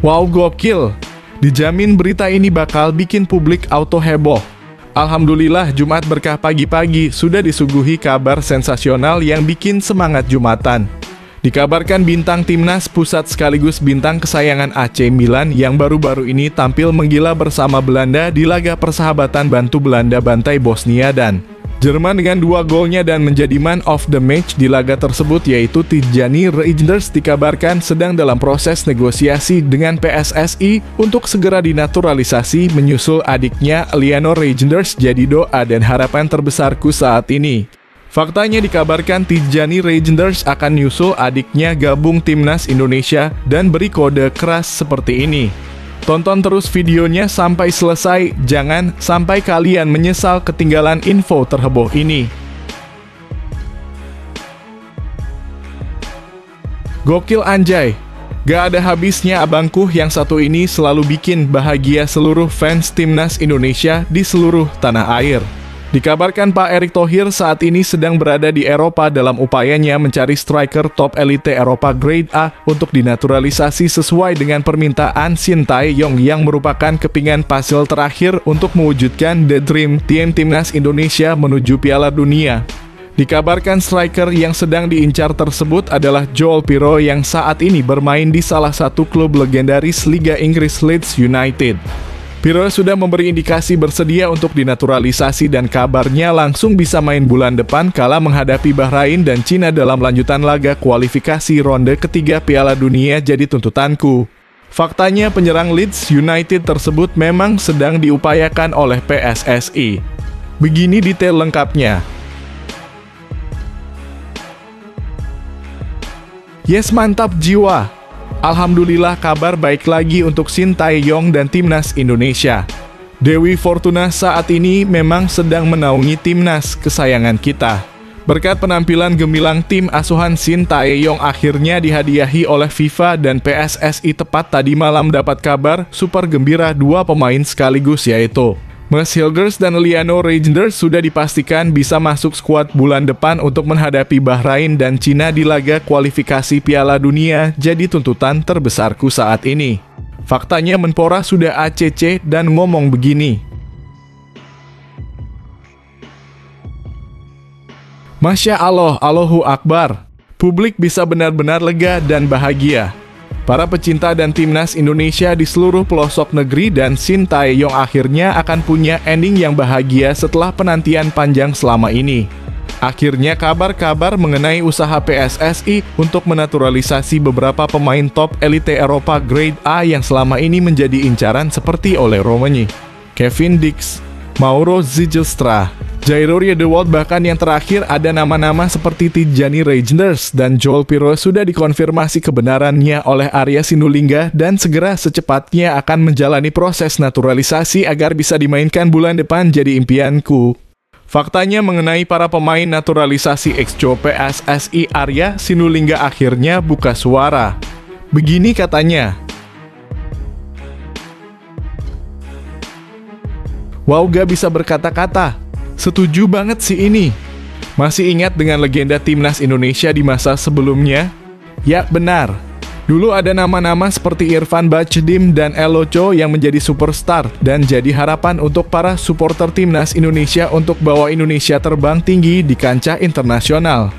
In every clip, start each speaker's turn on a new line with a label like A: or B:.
A: Wow, gokil! Dijamin berita ini bakal bikin publik auto heboh. Alhamdulillah, Jumat berkah pagi-pagi sudah disuguhi kabar sensasional yang bikin semangat Jumatan. Dikabarkan bintang timnas pusat sekaligus bintang kesayangan AC Milan yang baru-baru ini tampil menggila bersama Belanda di laga persahabatan bantu Belanda bantai Bosnia dan Jerman dengan 2 golnya dan menjadi man of the match di laga tersebut, yaitu Tijjani Reijnders, dikabarkan sedang dalam proses negosiasi dengan PSSI untuk segera dinaturalisasi menyusul adiknya Leonor Reijnders. Jadi doa dan harapan terbesarku saat ini. Faktanya dikabarkan Tijjani Reijnders akan nyusul adiknya gabung timnas Indonesia dan beri kode keras seperti ini. Tonton terus videonya sampai selesai, jangan sampai kalian menyesal ketinggalan info terheboh ini. Gokil anjay, gak ada habisnya abangku yang satu ini selalu bikin bahagia seluruh fans timnas Indonesia di seluruh tanah air. Dikabarkan Pak Erick Thohir saat ini sedang berada di Eropa dalam upayanya mencari striker top elite Eropa Grade A untuk dinaturalisasi sesuai dengan permintaan Shin Tae-yong yang merupakan kepingan puzzle terakhir untuk mewujudkan The Dream Team timnas Indonesia menuju Piala Dunia. Dikabarkan striker yang sedang diincar tersebut adalah Joel Pirou yang saat ini bermain di salah satu klub legendaris Liga Inggris, Leeds United. Pirou sudah memberi indikasi bersedia untuk dinaturalisasi dan kabarnya langsung bisa main bulan depan kala menghadapi Bahrain dan Cina dalam lanjutan laga kualifikasi ronde ketiga Piala Dunia. Jadi tuntutanku. Faktanya penyerang Leeds United tersebut memang sedang diupayakan oleh PSSI. Begini detail lengkapnya. Yes, mantap jiwa. Alhamdulillah kabar baik lagi untuk Shin Tae-yong dan timnas Indonesia. Dewi Fortuna saat ini memang sedang menaungi timnas kesayangan kita. Berkat penampilan gemilang tim asuhan Shin Tae-yong akhirnya dihadiahi oleh FIFA dan PSSI. Tepat tadi malam dapat kabar super gembira 2 pemain sekaligus, yaitu Mas Hilgers dan Leonor Reijnders sudah dipastikan bisa masuk skuad bulan depan untuk menghadapi Bahrain dan Cina di laga kualifikasi Piala Dunia. Jadi tuntutan terbesarku saat ini. Faktanya Menpora sudah ACC dan ngomong begini. Masya Allah, Allahu Akbar. Publik bisa benar-benar lega dan bahagia. Para pecinta dan timnas Indonesia di seluruh pelosok negeri dan Shin Tae-yong akhirnya akan punya ending yang bahagia setelah penantian panjang selama ini. Akhirnya kabar-kabar mengenai usaha PSSI untuk menaturalisasi beberapa pemain top elite Eropa Grade A yang selama ini menjadi incaran seperti Ole Romani, Kevin Dix, Mauro Zijlstra, Jairo Riedewald, bahkan yang terakhir ada nama-nama seperti Tijjani Reijnders dan Joel Pirou sudah dikonfirmasi kebenarannya oleh Arya Sinulinga dan segera secepatnya akan menjalani proses naturalisasi agar bisa dimainkan bulan depan. Jadi impianku. Faktanya mengenai para pemain naturalisasi ex-co PSSI, Arya Sinulinga akhirnya buka suara. Begini katanya. Wow, gak bisa berkata-kata. Setuju banget sih ini. Masih ingat dengan legenda timnas Indonesia di masa sebelumnya? Ya, benar. Dulu ada nama-nama seperti Irfan Bahdim dan Elo Cho yang menjadi superstar dan jadi harapan untuk para supporter timnas Indonesia untuk bawa Indonesia terbang tinggi di kancah internasional.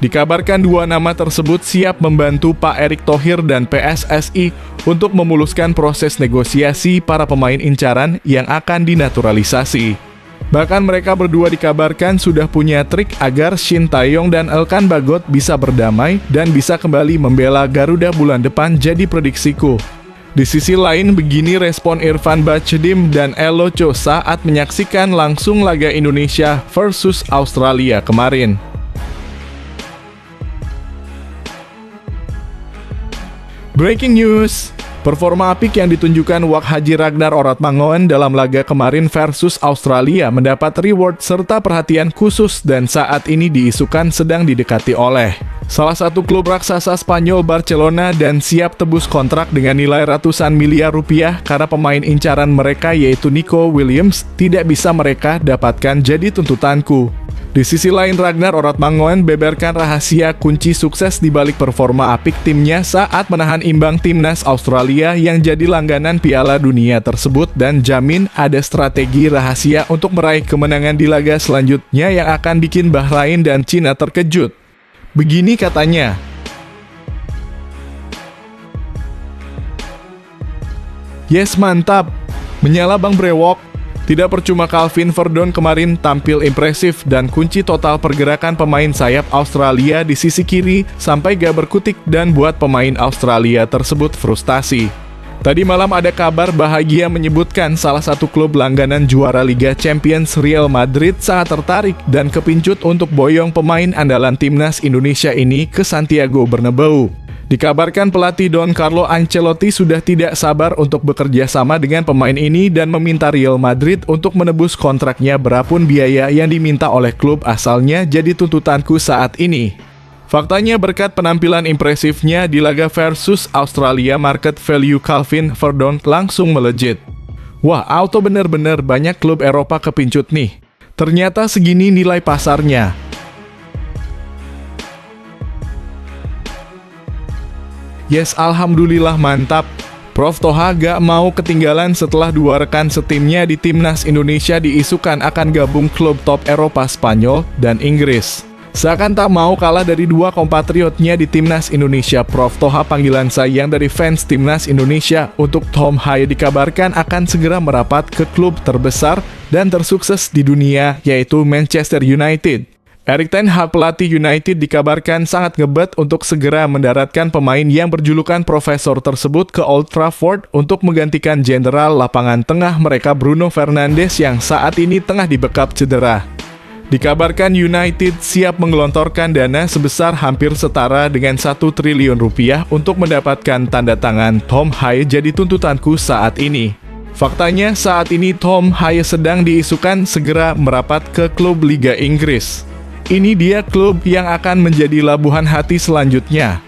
A: Dikabarkan 2 nama tersebut siap membantu Pak Erick Thohir dan PSSI untuk memuluskan proses negosiasi para pemain incaran yang akan dinaturalisasi. Bahkan mereka berdua dikabarkan sudah punya trik agar Shin Tae-yong dan Elkan Bagot bisa berdamai dan bisa kembali membela Garuda bulan depan. Jadi prediksiku. Di sisi lain, begini respon Irfan Bahdim dan Elo Cho saat menyaksikan langsung laga Indonesia versus Australia kemarin. Breaking news. Performa apik yang ditunjukkan Wak Haji Ragnar Oratmangoen dalam laga kemarin versus Australia mendapat reward serta perhatian khusus dan saat ini diisukan sedang didekati oleh salah satu klub raksasa Spanyol, Barcelona, dan siap tebus kontrak dengan nilai ratusan miliar rupiah karena pemain incaran mereka yaitu Nico Williams tidak bisa mereka dapatkan. Jadi tuntutanku. Di sisi lain, Ragnar Orotmangoen beberkan rahasia kunci sukses di balik performa apik timnya saat menahan imbang timnas Australia yang jadi langganan Piala Dunia tersebut dan jamin ada strategi rahasia untuk meraih kemenangan di laga selanjutnya yang akan bikin Bahrain dan Cina terkejut. Begini katanya, "Yes, mantap. Menyala Bang Brewok. Tidak percuma Calvin Verdon kemarin tampil impresif dan kunci total pergerakan pemain sayap Australia di sisi kiri sampai gak berkutik dan buat pemain Australia tersebut frustasi." Tadi malam ada kabar bahagia menyebutkan salah satu klub langganan juara Liga Champions Real Madrid sangat tertarik dan kepincut untuk boyong pemain andalan timnas Indonesia ini ke Santiago Bernabeu. Dikabarkan pelatih Don Carlo Ancelotti sudah tidak sabar untuk bekerja sama dengan pemain ini dan meminta Real Madrid untuk menebus kontraknya berapapun biaya yang diminta oleh klub asalnya jadi tuntutanku saat ini. Faktanya berkat penampilan impresifnya di laga versus Australia, market value Calvin Verdon langsung melejit. Wah, auto bener-bener banyak klub Eropa kepincut nih. Ternyata segini nilai pasarnya. Yes, alhamdulillah mantap. Prof Toha gak mau ketinggalan setelah dua rekan setimnya di timnas Indonesia diisukan akan gabung klub top Eropa Spanyol dan Inggris. Seakan tak mau kalah dari dua kompatriotnya di timnas Indonesia, Prof Toha panggilan sayang dari fans timnas Indonesia untuk Tom Haye dikabarkan akan segera merapat ke klub terbesar dan tersukses di dunia yaitu Manchester United. Erik ten Hag pelatih United dikabarkan sangat ngebet untuk segera mendaratkan pemain yang berjulukan profesor tersebut ke Old Trafford untuk menggantikan jenderal lapangan tengah mereka Bruno Fernandes yang saat ini tengah dibekap cedera. Dikabarkan United siap menggelontorkan dana sebesar hampir setara dengan 1 triliun rupiah untuk mendapatkan tanda tangan Tom Haye jadi tuntutanku saat ini. Faktanya saat ini Tom Haye sedang diisukan segera merapat ke klub Liga Inggris. Ini dia klub yang akan menjadi labuhan hati selanjutnya.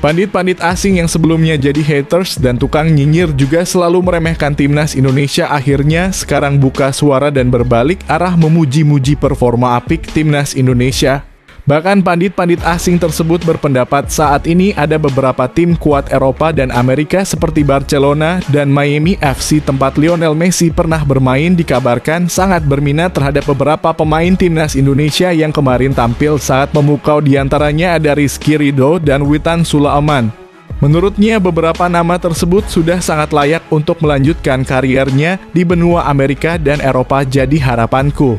A: Pandit-pandit asing yang sebelumnya jadi haters dan tukang nyinyir juga selalu meremehkan timnas Indonesia akhirnya sekarang buka suara dan berbalik arah memuji-muji performa apik timnas Indonesia. Bahkan pandit-pandit asing tersebut berpendapat saat ini ada beberapa tim kuat Eropa dan Amerika seperti Barcelona dan Miami FC tempat Lionel Messi pernah bermain dikabarkan sangat berminat terhadap beberapa pemain timnas Indonesia yang kemarin tampil saat memukau diantaranya ada Rizky Ridho dan Witan Sulaiman. Menurutnya beberapa nama tersebut sudah sangat layak untuk melanjutkan kariernya di benua Amerika dan Eropa jadi harapanku.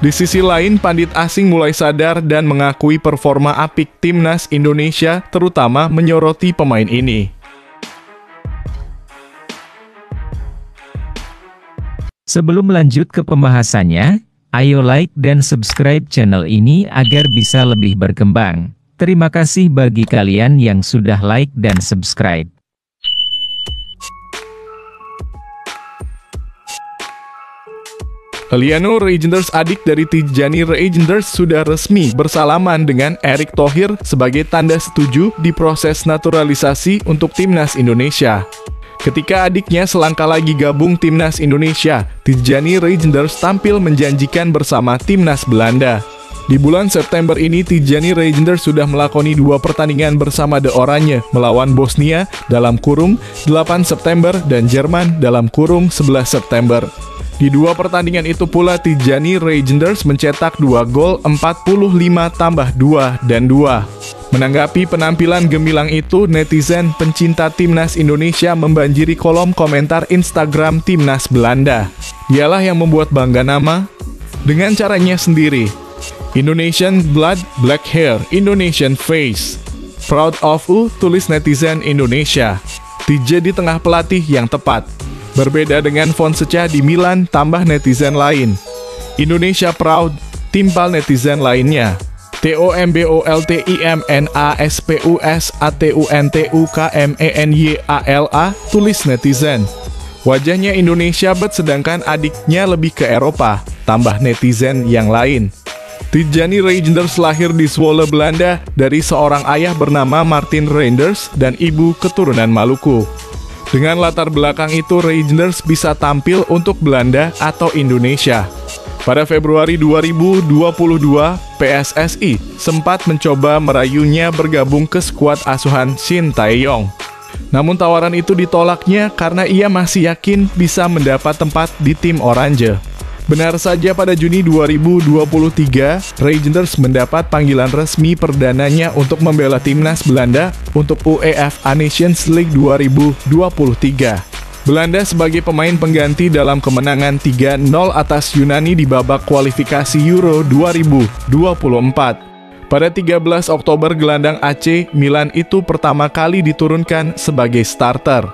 A: Di sisi lain, pandit asing mulai sadar dan mengakui performa apik timnas Indonesia, terutama menyoroti pemain ini.
B: Sebelum lanjut ke pembahasannya, ayo like dan subscribe channel ini agar bisa lebih berkembang. Terima kasih bagi kalian yang sudah like dan subscribe.
A: Liano Reijnders, adik dari Tijjani Reijnders, sudah resmi bersalaman dengan Erick Thohir sebagai tanda setuju di proses naturalisasi untuk timnas Indonesia. Ketika adiknya selangkah lagi gabung timnas Indonesia, Tijjani Reijnders tampil menjanjikan bersama timnas Belanda. Di bulan September ini, Tijjani Reijnders sudah melakoni 2 pertandingan bersama The Oranje melawan Bosnia dalam kurung 8 September dan Jerman dalam kurung 11 September. Di 2 pertandingan itu pula Tijjani Reijnders mencetak 2 gol 45+2 dan 2. Menanggapi penampilan gemilang itu, netizen pencinta timnas Indonesia membanjiri kolom komentar Instagram timnas Belanda. Dialah yang membuat bangga nama dengan caranya sendiri. Indonesian blood, black hair, Indonesian face. Proud of you, tulis netizen Indonesia. TJ di tengah pelatih yang tepat. Berbeda dengan font secah di Milan, tambah netizen lain. Indonesia proud, timpal netizen lainnya. TOMBOLTIMNASPUSATUNTUKMENYALA, tulis netizen. Wajahnya Indonesia bet sedangkan adiknya lebih ke Eropa, tambah netizen yang lain. Tijjani Reijnders lahir di Zwolle, Belanda dari seorang ayah bernama Martin Reijnders dan ibu keturunan Maluku. Dengan latar belakang itu, Reijnders bisa tampil untuk Belanda atau Indonesia. Pada Februari 2022, PSSI sempat mencoba merayunya bergabung ke skuad asuhan Shin Tae-yong. Namun tawaran itu ditolaknya karena ia masih yakin bisa mendapat tempat di tim Oranje. Benar saja, pada Juni 2023, Reijnders mendapat panggilan resmi perdananya untuk membela timnas Belanda untuk UEFA Nations League 2023. Belanda sebagai pemain pengganti dalam kemenangan 3-0 atas Yunani di babak kualifikasi Euro 2024. Pada 13 Oktober, gelandang AC Milan itu pertama kali diturunkan sebagai starter.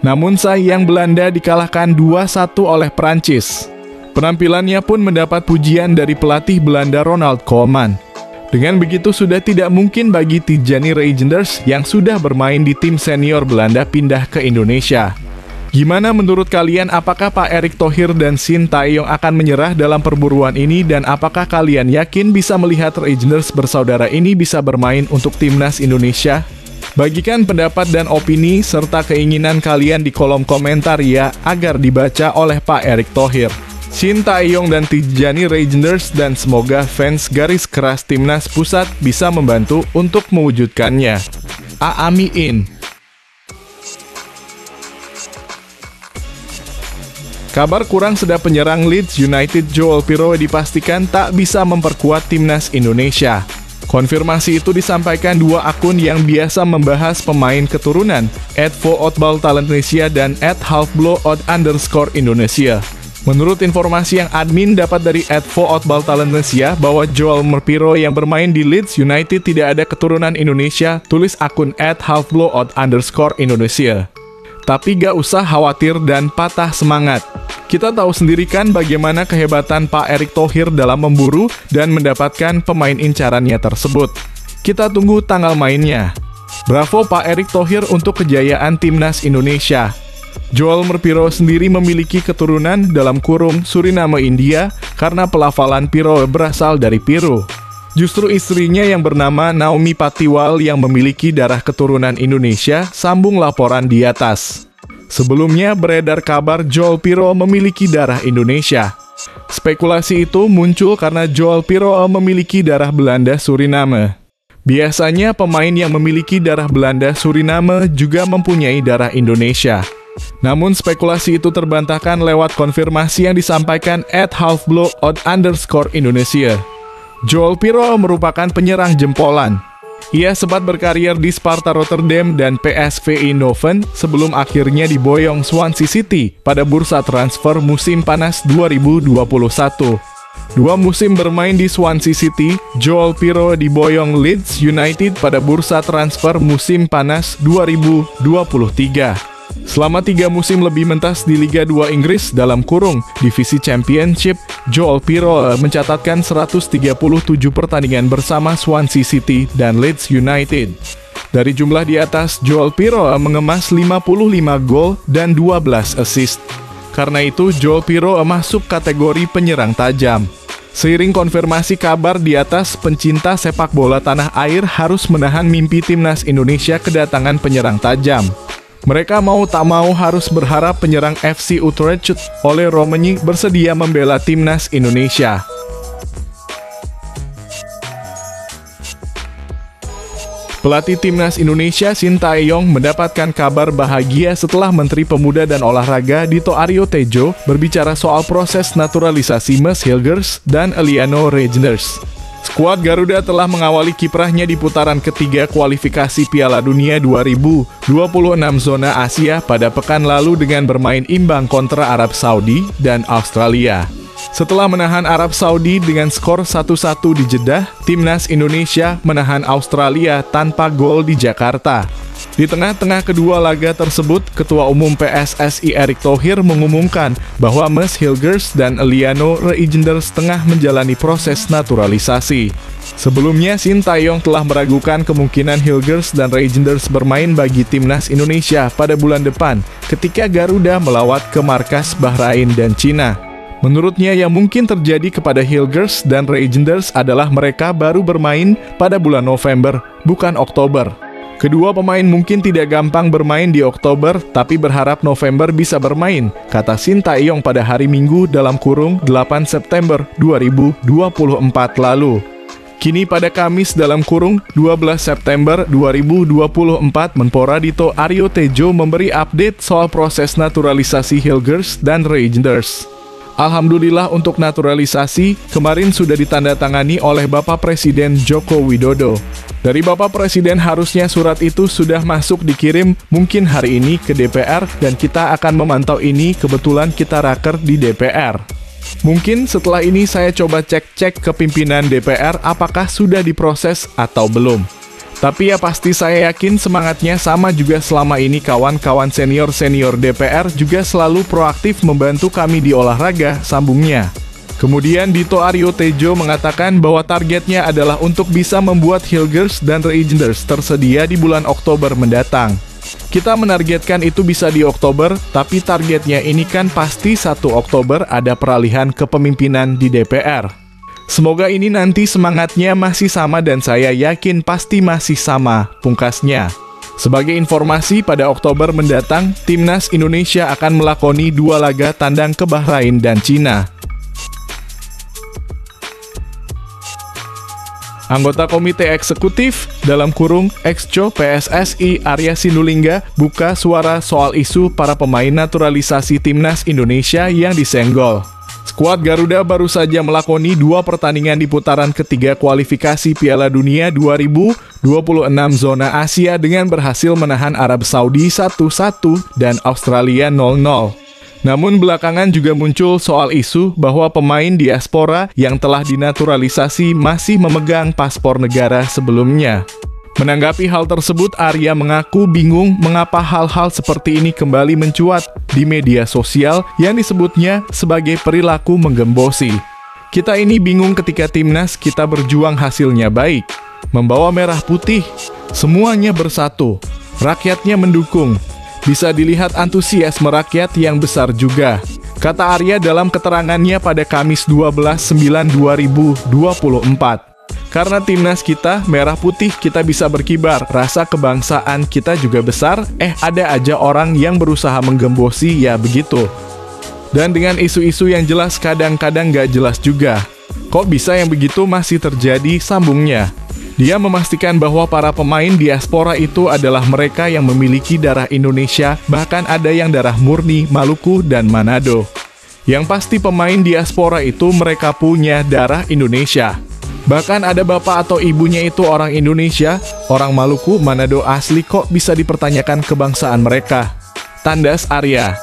A: Namun sayang, Belanda dikalahkan 2-1 oleh Prancis. Penampilannya pun mendapat pujian dari pelatih Belanda Ronald Koeman. Dengan begitu, sudah tidak mungkin bagi Tijani Reijnders yang sudah bermain di tim senior Belanda pindah ke Indonesia. Gimana menurut kalian, apakah Pak Erick Thohir dan Shin Tae-yong akan menyerah dalam perburuan ini, dan apakah kalian yakin bisa melihat Reijnders bersaudara ini bisa bermain untuk timnas Indonesia? Bagikan pendapat dan opini serta keinginan kalian di kolom komentar ya, agar dibaca oleh Pak Erick Thohir, Shin Tae-yong dan Tijani Reijnders, dan semoga fans garis keras timnas pusat bisa membantu untuk mewujudkannya. Amin. Kabar kurang sedap penyerang Leeds United Joel Piroe dipastikan tak bisa memperkuat timnas Indonesia. Konfirmasi itu disampaikan dua akun yang biasa membahas pemain keturunan, @4outbaltalentindonesia dan @halfblood_Indonesia. Menurut informasi yang admin dapat dari @4outbaltalentindonesia bahwa Joel Piroe yang bermain di Leeds United tidak ada keturunan Indonesia, tulis akun @halfblood_Indonesia. Tapi gak usah khawatir dan patah semangat. Kita tahu sendiri kan bagaimana kehebatan Pak Erick Thohir dalam memburu dan mendapatkan pemain incarannya tersebut. Kita tunggu tanggal mainnya. Bravo Pak Erick Thohir untuk kejayaan timnas Indonesia. Joel Piroe sendiri memiliki keturunan dalam kurung Suriname India karena pelafalan Piroe berasal dari Piru. Justru istrinya yang bernama Naomi Patiwal yang memiliki darah keturunan Indonesia, sambung laporan di atas. Sebelumnya beredar kabar Joel Piroe memiliki darah Indonesia. Spekulasi itu muncul karena Joel Piroe memiliki darah Belanda Suriname. Biasanya pemain yang memiliki darah Belanda Suriname juga mempunyai darah Indonesia. Namun spekulasi itu terbantahkan lewat konfirmasi yang disampaikan @halfblood_Indonesia. Joel Piroe merupakan penyerang jempolan. Ia sempat berkarier di Sparta Rotterdam dan PSV Eindhoven sebelum akhirnya diboyong Swansea City pada bursa transfer musim panas 2021. 2 musim bermain di Swansea City, Joel Piroe diboyong Leeds United pada bursa transfer musim panas 2023. Selama 3 musim lebih mentas di Liga 2 Inggris dalam kurung Divisi Championship, Joel Piroe mencatatkan 137 pertandingan bersama Swansea City dan Leeds United. Dari jumlah di atas, Joel Piroe mengemas 55 gol dan 12 assist. Karena itu, Joel Piroe masuk kategori penyerang tajam. Seiring konfirmasi kabar di atas, pencinta sepak bola tanah air harus menahan mimpi timnas Indonesia kedatangan penyerang tajam. Mereka mau tak mau harus berharap penyerang FC Utrecht Ole Romani bersedia membela timnas Indonesia. Pelatih timnas Indonesia Shin Tae-yong mendapatkan kabar bahagia setelah Menteri Pemuda dan Olahraga Dito Aryo Tejo berbicara soal proses naturalisasi Mes Hilgers dan Eliano Reijnders. Skuad Garuda telah mengawali kiprahnya di putaran ketiga kualifikasi Piala Dunia 2026 zona Asia pada pekan lalu dengan bermain imbang kontra Arab Saudi dan Australia. Setelah menahan Arab Saudi dengan skor 1-1 di Jeddah, timnas Indonesia menahan Australia tanpa gol di Jakarta. Di tengah-tengah kedua laga tersebut, Ketua Umum PSSI Erick Thohir mengumumkan bahwa Mes Hilgers dan Eliano Reijnders tengah menjalani proses naturalisasi. Sebelumnya, Shin Tae-yong telah meragukan kemungkinan Hilgers dan Reijnders bermain bagi timnas Indonesia pada bulan depan ketika Garuda melawat ke markas Bahrain dan Cina. Menurutnya, yang mungkin terjadi kepada Hilgers dan Reijnders adalah mereka baru bermain pada bulan November, bukan Oktober. Kedua pemain mungkin tidak gampang bermain di Oktober, tapi berharap November bisa bermain, kata Sintayong pada hari Minggu dalam kurung 8 September 2024 lalu. Kini pada Kamis dalam kurung 12 September 2024, Menpora Dito Aryo Tejo memberi update soal proses naturalisasi Hilgers dan Reijnders. Alhamdulillah untuk naturalisasi, kemarin sudah ditandatangani oleh Bapak Presiden Joko Widodo. Dari Bapak Presiden harusnya surat itu sudah masuk dikirim mungkin hari ini ke DPR dan kita akan memantau ini, kebetulan kita raker di DPR. Mungkin setelah ini saya coba cek-cek ke pimpinan DPR apakah sudah diproses atau belum. Tapi ya pasti saya yakin semangatnya sama juga selama ini kawan-kawan senior-senior DPR juga selalu proaktif membantu kami di olahraga, sambungnya. Kemudian Dito Aryo Tejo mengatakan bahwa targetnya adalah untuk bisa membuat Hilgers dan Reijnders tersedia di bulan Oktober mendatang. Kita menargetkan itu bisa di Oktober, tapi targetnya ini kan pasti 1 Oktober ada peralihan kepemimpinan di DPR. Semoga ini nanti semangatnya masih sama dan saya yakin pasti masih sama, pungkasnya. Sebagai informasi, pada Oktober mendatang, Timnas Indonesia akan melakoni 2 laga tandang ke Bahrain dan Cina. Anggota Komite Eksekutif dalam kurung Exco PSSI Arya Sinulinga buka suara soal isu para pemain naturalisasi Timnas Indonesia yang disenggol. Skuad Garuda baru saja melakoni 2 pertandingan di putaran ketiga kualifikasi Piala Dunia 2026 zona Asia dengan berhasil menahan Arab Saudi 1-1 dan Australia 0-0. Namun belakangan juga muncul soal isu bahwa pemain diaspora yang telah dinaturalisasi masih memegang paspor negara sebelumnya. Menanggapi hal tersebut, Arya mengaku bingung mengapa hal-hal seperti ini kembali mencuat di media sosial yang disebutnya sebagai perilaku menggembosi. Kita ini bingung ketika timnas kita berjuang hasilnya baik, membawa merah putih, semuanya bersatu, rakyatnya mendukung. Bisa dilihat antusiasme rakyat yang besar juga, kata Arya dalam keterangannya pada Kamis 12/9/2024. Karena timnas kita merah putih, kita bisa berkibar, rasa kebangsaan kita juga besar, ada aja orang yang berusaha menggembosi, ya begitu. Dan dengan isu-isu yang jelas kadang-kadang gak jelas juga. Kok bisa yang begitu masih terjadi, sambungnya. Dia memastikan bahwa para pemain diaspora itu adalah mereka yang memiliki darah Indonesia, bahkan ada yang darah murni Maluku dan Manado. Yang pasti pemain diaspora itu mereka punya darah Indonesia. Bahkan ada bapak atau ibunya itu orang Indonesia, orang Maluku, Manado asli, kok bisa dipertanyakan kebangsaan mereka. Tandas Arya.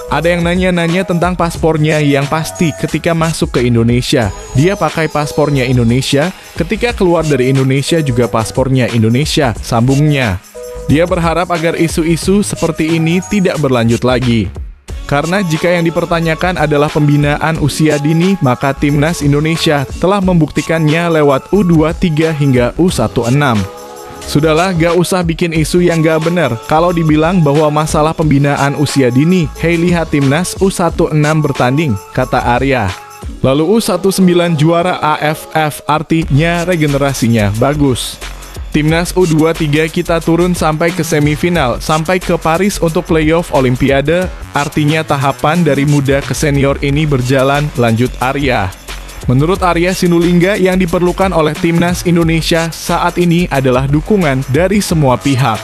A: Ada yang nanya-nanya tentang paspornya, yang pasti ketika masuk ke Indonesia, dia pakai paspornya Indonesia, ketika keluar dari Indonesia juga paspornya Indonesia, sambungnya. Dia berharap agar isu-isu seperti ini tidak berlanjut lagi. Karena jika yang dipertanyakan adalah pembinaan usia dini, maka Timnas Indonesia telah membuktikannya lewat U23 hingga U16. Sudahlah, gak usah bikin isu yang gak benar. Kalau dibilang bahwa masalah pembinaan usia dini, hei lihat Timnas U16 bertanding, kata Arya. Lalu U19 juara AFF, artinya regenerasinya bagus. Timnas U23 kita turun sampai ke semifinal, sampai ke Paris untuk playoff Olimpiade, artinya tahapan dari muda ke senior ini berjalan, lanjut Arya. Menurut Arya Sinulinga, yang diperlukan oleh Timnas Indonesia saat ini adalah dukungan dari semua pihak.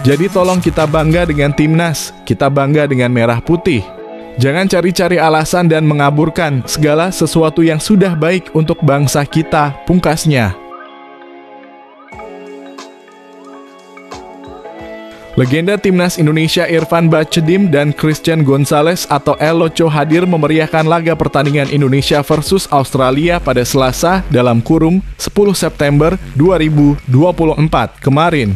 A: Jadi tolong kita bangga dengan Timnas, kita bangga dengan merah putih. Jangan cari-cari alasan dan mengaburkan segala sesuatu yang sudah baik untuk bangsa kita, pungkasnya. Legenda Timnas Indonesia Irfan Bahcedim dan Christian Gonzalez atau El Loco hadir memeriahkan laga pertandingan Indonesia versus Australia pada Selasa dalam kurung 10 September 2024 kemarin.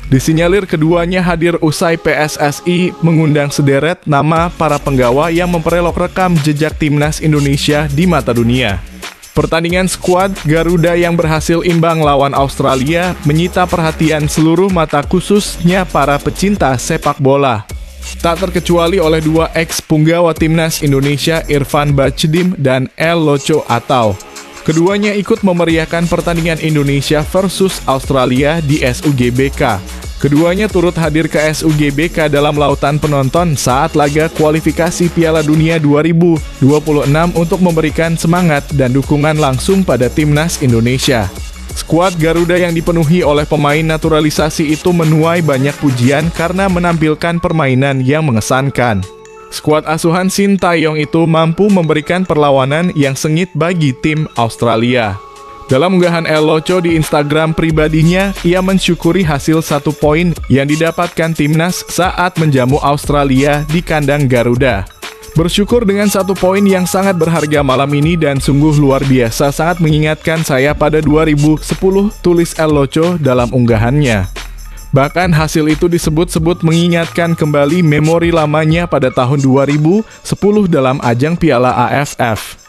A: Disinyalir keduanya hadir usai PSSI mengundang sederet nama para penggawa yang memperelok rekam jejak Timnas Indonesia di mata dunia. Pertandingan skuad Garuda yang berhasil imbang lawan Australia menyita perhatian seluruh mata, khususnya para pecinta sepak bola. Tak terkecuali oleh dua ex-punggawa Timnas Indonesia Irfan Bahcedim dan El Loco Atau. Keduanya ikut memeriahkan pertandingan Indonesia versus Australia di SUGBK. Keduanya turut hadir ke SUGBK dalam lautan penonton saat laga kualifikasi Piala Dunia 2026 untuk memberikan semangat dan dukungan langsung pada timnas Indonesia. Skuad Garuda yang dipenuhi oleh pemain naturalisasi itu menuai banyak pujian karena menampilkan permainan yang mengesankan. Skuad asuhan Sintayong itu mampu memberikan perlawanan yang sengit bagi tim Australia. Dalam unggahan El Loco di Instagram pribadinya, ia mensyukuri hasil 1 poin yang didapatkan timnas saat menjamu Australia di kandang Garuda. Bersyukur dengan 1 poin yang sangat berharga malam ini dan sungguh luar biasa, sangat mengingatkan saya pada 2010, tulis El Loco dalam unggahannya. Bahkan hasil itu disebut-sebut mengingatkan kembali memori lamanya pada tahun 2010 dalam ajang Piala AFF.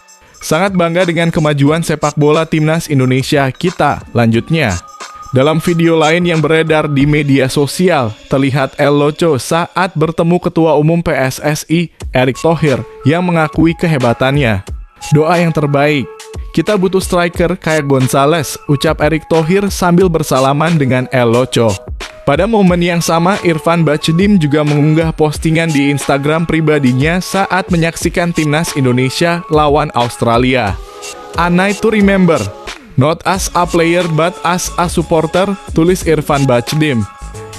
A: Sangat bangga dengan kemajuan sepak bola timnas Indonesia kita, lanjutnya. Dalam video lain yang beredar di media sosial, terlihat El Loco saat bertemu Ketua Umum PSSI, Erick Thohir, yang mengakui kehebatannya. Doa yang terbaik. Kita butuh striker kayak Gonzales, ucap Erick Thohir sambil bersalaman dengan El Loco. Pada momen yang sama, Irfan Bahcedim juga mengunggah postingan di Instagram pribadinya saat menyaksikan timnas Indonesia lawan Australia. A night to remember, not as a player but as a supporter, tulis Irfan Bahcedim.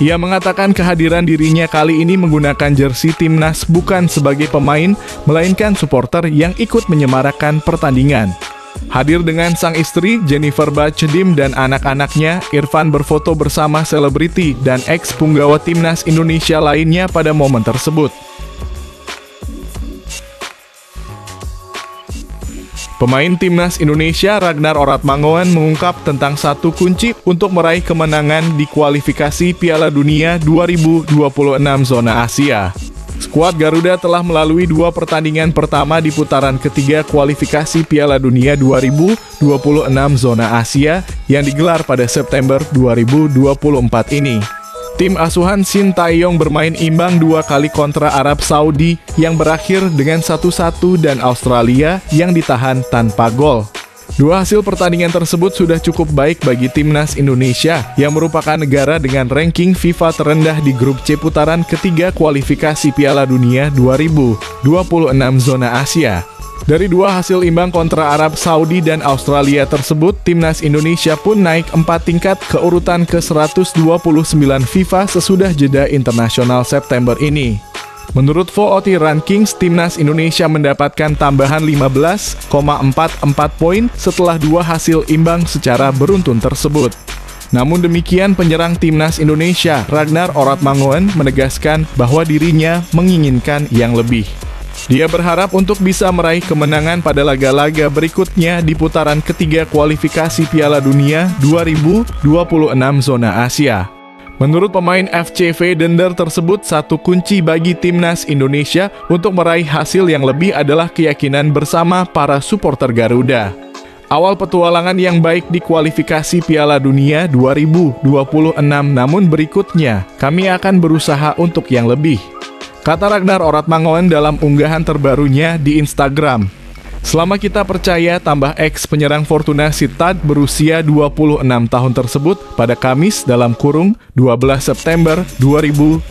A: Ia mengatakan kehadiran dirinya kali ini menggunakan jersey timnas bukan sebagai pemain, melainkan supporter yang ikut menyemarakan pertandingan. Hadir dengan sang istri, Jennifer Bahcedim, dan anak-anaknya, Irfan berfoto bersama selebriti dan ex-punggawa timnas Indonesia lainnya pada momen tersebut. Pemain timnas Indonesia Ragnar Oratmangoen mengungkap tentang 1 kunci untuk meraih kemenangan di kualifikasi Piala Dunia 2026 zona Asia. Skuad Garuda telah melalui 2 pertandingan pertama di putaran ketiga kualifikasi Piala Dunia 2026 zona Asia yang digelar pada September 2024 ini. Tim asuhan Sintayong bermain imbang 2 kali kontra Arab Saudi yang berakhir dengan 1-1 dan Australia yang ditahan tanpa gol. 2 hasil pertandingan tersebut sudah cukup baik bagi timnas Indonesia yang merupakan negara dengan ranking FIFA terendah di grup C putaran ketiga kualifikasi Piala Dunia 2026 zona Asia. Dari 2 hasil imbang kontra Arab Saudi dan Australia tersebut, timnas Indonesia pun naik 4 tingkat ke urutan ke-129 FIFA sesudah jeda internasional September ini. Menurut VOT Rankings, timnas Indonesia mendapatkan tambahan 15,44 poin setelah 2 hasil imbang secara beruntun tersebut. Namun demikian, penyerang timnas Indonesia, Ragnar Oratmangoen, menegaskan bahwa dirinya menginginkan yang lebih. Dia berharap untuk bisa meraih kemenangan pada laga-laga berikutnya di putaran ketiga kualifikasi Piala Dunia 2026 zona Asia. Menurut pemain FC Vedender tersebut, 1 kunci bagi timnas Indonesia untuk meraih hasil yang lebih adalah keyakinan bersama para supporter Garuda. Awal petualangan yang baik di kualifikasi Piala Dunia 2026, namun berikutnya kami akan berusaha untuk yang lebih, kata Ragnar Oratmangoen dalam unggahan terbarunya di Instagram. Selama kita percaya, tambah X penyerang Fortuna Sittard berusia 26 tahun tersebut pada Kamis dalam kurung 12 September 2024.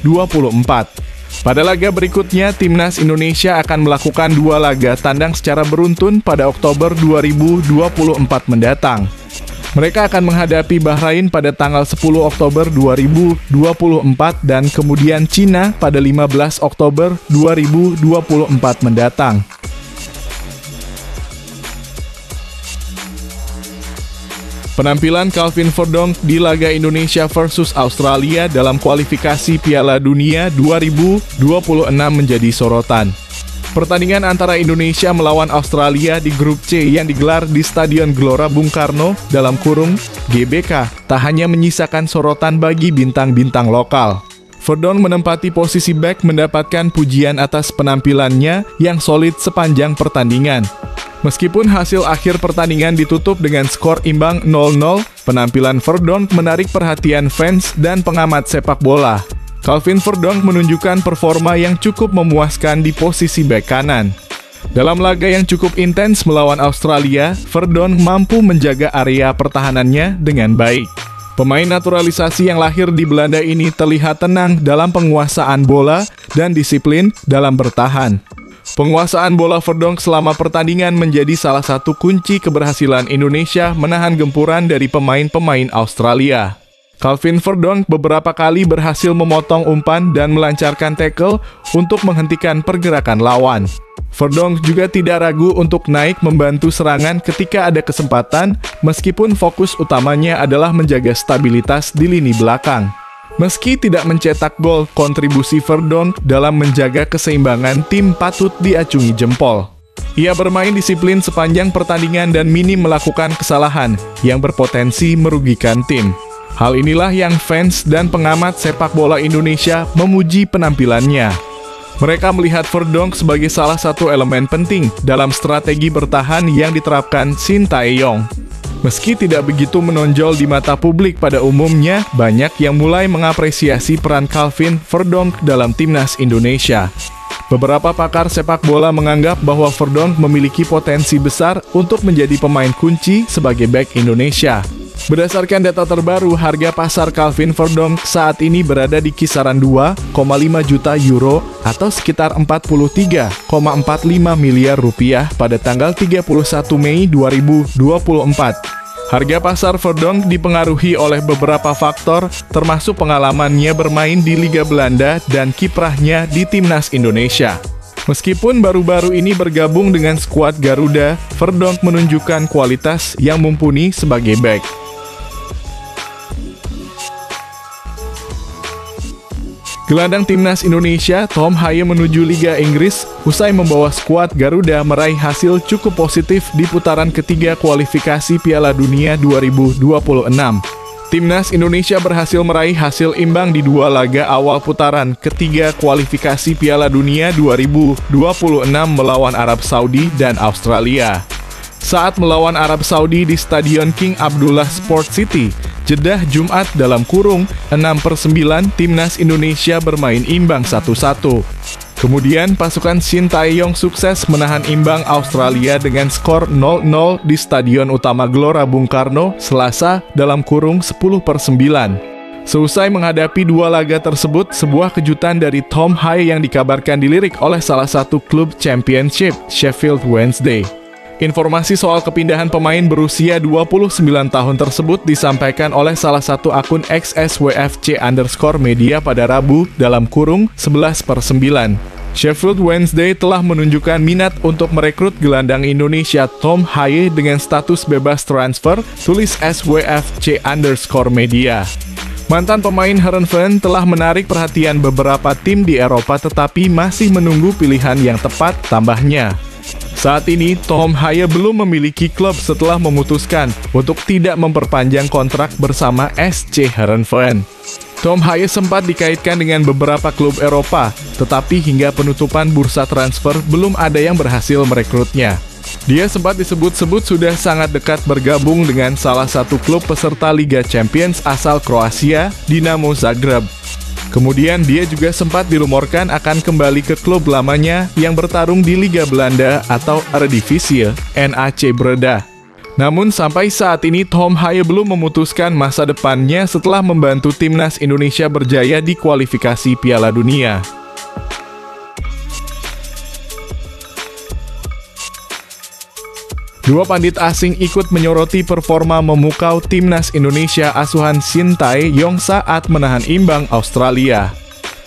A: Pada laga berikutnya, timnas Indonesia akan melakukan 2 laga tandang secara beruntun pada Oktober 2024 mendatang. Mereka akan menghadapi Bahrain pada tanggal 10 Oktober 2024 dan kemudian Cina pada 15 Oktober 2024 mendatang. Penampilan Calvin Verdonk di laga Indonesia versus Australia dalam kualifikasi Piala Dunia 2026 menjadi sorotan. Pertandingan antara Indonesia melawan Australia di grup C yang digelar di Stadion Gelora Bung Karno dalam kurung GBK tak hanya menyisakan sorotan bagi bintang-bintang lokal. Verdonk menempati posisi bek mendapatkan pujian atas penampilannya yang solid sepanjang pertandingan. Meskipun hasil akhir pertandingan ditutup dengan skor imbang 0-0, penampilan Verdonk menarik perhatian fans dan pengamat sepak bola. Calvin Verdonk menunjukkan performa yang cukup memuaskan di posisi bek kanan. Dalam laga yang cukup intens melawan Australia, Verdonk mampu menjaga area pertahanannya dengan baik. Pemain naturalisasi yang lahir di Belanda ini terlihat tenang dalam penguasaan bola dan disiplin dalam bertahan. Penguasaan bola Verdonk selama pertandingan menjadi salah satu kunci keberhasilan Indonesia menahan gempuran dari pemain-pemain Australia. Calvin Verdonk beberapa kali berhasil memotong umpan dan melancarkan tackle untuk menghentikan pergerakan lawan. Verdonk juga tidak ragu untuk naik membantu serangan ketika ada kesempatan, meskipun fokus utamanya adalah menjaga stabilitas di lini belakang. Meski tidak mencetak gol, kontribusi Verdonk dalam menjaga keseimbangan tim patut diacungi jempol. Ia bermain disiplin sepanjang pertandingan dan minim melakukan kesalahan yang berpotensi merugikan tim. Hal inilah yang fans dan pengamat sepak bola Indonesia memuji penampilannya. Mereka melihat Verdonk sebagai salah satu elemen penting dalam strategi bertahan yang diterapkan Shin Tae-yong. Meski tidak begitu menonjol di mata publik pada umumnya, banyak yang mulai mengapresiasi peran Calvin Verdonk dalam timnas Indonesia. Beberapa pakar sepak bola menganggap bahwa Verdonk memiliki potensi besar untuk menjadi pemain kunci sebagai bek Indonesia. Berdasarkan data terbaru, harga pasar Calvin Verdonk saat ini berada di kisaran 2,5 juta euro atau sekitar 43,45 miliar rupiah pada tanggal 31 Mei 2024. Harga pasar Verdonk dipengaruhi oleh beberapa faktor, termasuk pengalamannya bermain di Liga Belanda dan kiprahnya di timnas Indonesia. Meskipun baru-baru ini bergabung dengan skuad Garuda, Verdonk menunjukkan kualitas yang mumpuni sebagai bek. Gelandang timnas Indonesia, Tom Haye menuju Liga Inggris usai membawa skuad Garuda meraih hasil cukup positif di putaran ketiga kualifikasi Piala Dunia 2026. Timnas Indonesia berhasil meraih hasil imbang di 2 laga awal putaran ketiga kualifikasi Piala Dunia 2026 melawan Arab Saudi dan Australia. Saat melawan Arab Saudi di Stadion King Abdullah Sport City, Jeddah Jumat (6/9), timnas Indonesia bermain imbang 1-1. Kemudian pasukan Shin Tae-yong sukses menahan imbang Australia dengan skor 0-0 di Stadion Utama Gelora Bung Karno Selasa (10/9). Seusai menghadapi 2 laga tersebut, sebuah kejutan dari Tom Haye yang dikabarkan dilirik oleh salah satu klub Championship, Sheffield Wednesday. Informasi soal kepindahan pemain berusia 29 tahun tersebut disampaikan oleh salah satu akun XSWFC_media pada Rabu (11/9). Sheffield Wednesday telah menunjukkan minat untuk merekrut gelandang Indonesia Tom Haye dengan status bebas transfer, tulis SWFC_media. Mantan pemain Heerenveen telah menarik perhatian beberapa tim di Eropa tetapi masih menunggu pilihan yang tepat, tambahnya. Saat ini, Tom Haye belum memiliki klub setelah memutuskan untuk tidak memperpanjang kontrak bersama SC Heerenveen. Tom Haye sempat dikaitkan dengan beberapa klub Eropa, tetapi hingga penutupan bursa transfer belum ada yang berhasil merekrutnya. Dia sempat disebut-sebut sudah sangat dekat bergabung dengan salah satu klub peserta Liga Champions asal Kroasia, Dinamo Zagreb. Kemudian dia juga sempat dirumorkan akan kembali ke klub lamanya yang bertarung di Liga Belanda atau Eredivisie, NAC Breda. Namun sampai saat ini Tom Haye belum memutuskan masa depannya setelah membantu timnas Indonesia berjaya di kualifikasi Piala Dunia. Dua pandit asing ikut menyoroti performa memukau timnas Indonesia asuhan Shin Tae-yong saat menahan imbang Australia.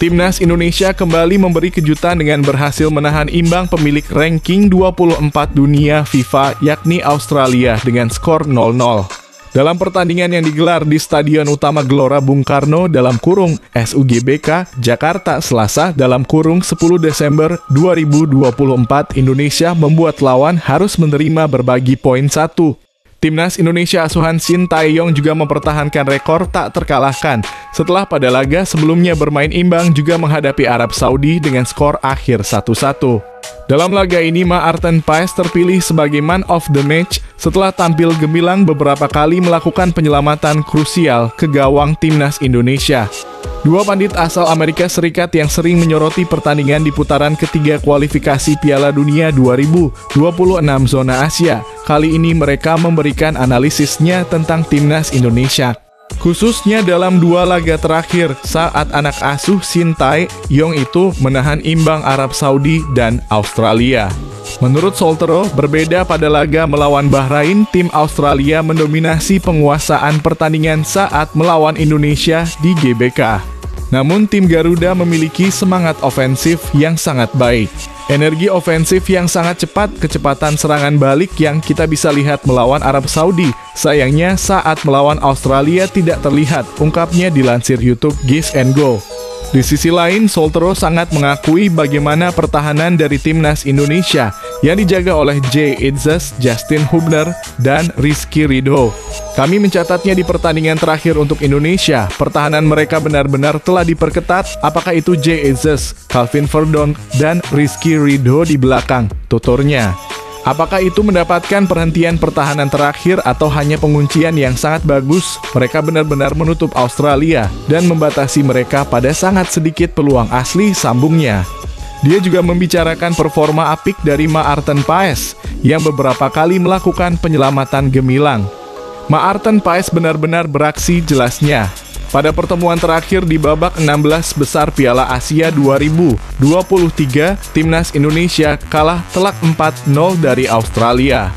A: Timnas Indonesia kembali memberi kejutan dengan berhasil menahan imbang pemilik ranking 24 dunia FIFA yakni Australia dengan skor 0-0. Dalam pertandingan yang digelar di Stadion Utama Gelora Bung Karno (SUGBK) Jakarta Selasa (10 Desember 2024), Indonesia membuat lawan harus menerima berbagi poin 1. Timnas Indonesia asuhan Shin Tae-yong juga mempertahankan rekor tak terkalahkan setelah pada laga sebelumnya bermain imbang juga menghadapi Arab Saudi dengan skor akhir 1-1. Dalam laga ini, Maarten Paes terpilih sebagai man of the match setelah tampil gemilang beberapa kali melakukan penyelamatan krusial ke gawang timnas Indonesia. Dua pandit asal Amerika Serikat yang sering menyoroti pertandingan di putaran ketiga kualifikasi Piala Dunia 2026 zona Asia. Kali ini mereka memberikan analisisnya tentang timnas Indonesia. Khususnya dalam 2 laga terakhir saat anak asuh Shin Tae-yong itu menahan imbang Arab Saudi dan Australia. Menurut Soltero, berbeda pada laga melawan Bahrain, tim Australia mendominasi penguasaan pertandingan saat melawan Indonesia di GBK. Namun tim Garuda memiliki semangat ofensif yang sangat baik. Energi ofensif yang sangat cepat, kecepatan serangan balik yang kita bisa lihat melawan Arab Saudi. Sayangnya saat melawan Australia tidak terlihat, ungkapnya dilansir YouTube Gives and Go. Di sisi lain, Soltero sangat mengakui bagaimana pertahanan dari timnas Indonesia yang dijaga oleh Jay Itzes, Justin Hubner, dan Rizky Ridho. Kami mencatatnya di pertandingan terakhir untuk Indonesia. Pertahanan mereka benar-benar telah diperketat, apakah itu Jay Itzes, Calvin Verdonk, dan Rizky Ridho di belakang, tuturnya. Apakah itu mendapatkan perhentian pertahanan terakhir atau hanya penguncian yang sangat bagus? Mereka benar-benar menutup Australia dan membatasi mereka pada sangat sedikit peluang asli, sambungnya. Dia juga membicarakan performa apik dari Maarten Paes yang beberapa kali melakukan penyelamatan gemilang. Maarten Paes benar-benar beraksi, jelasnya. Pada pertemuan terakhir di babak 16 besar Piala Asia 2023, timnas Indonesia kalah telak 4-0 dari Australia.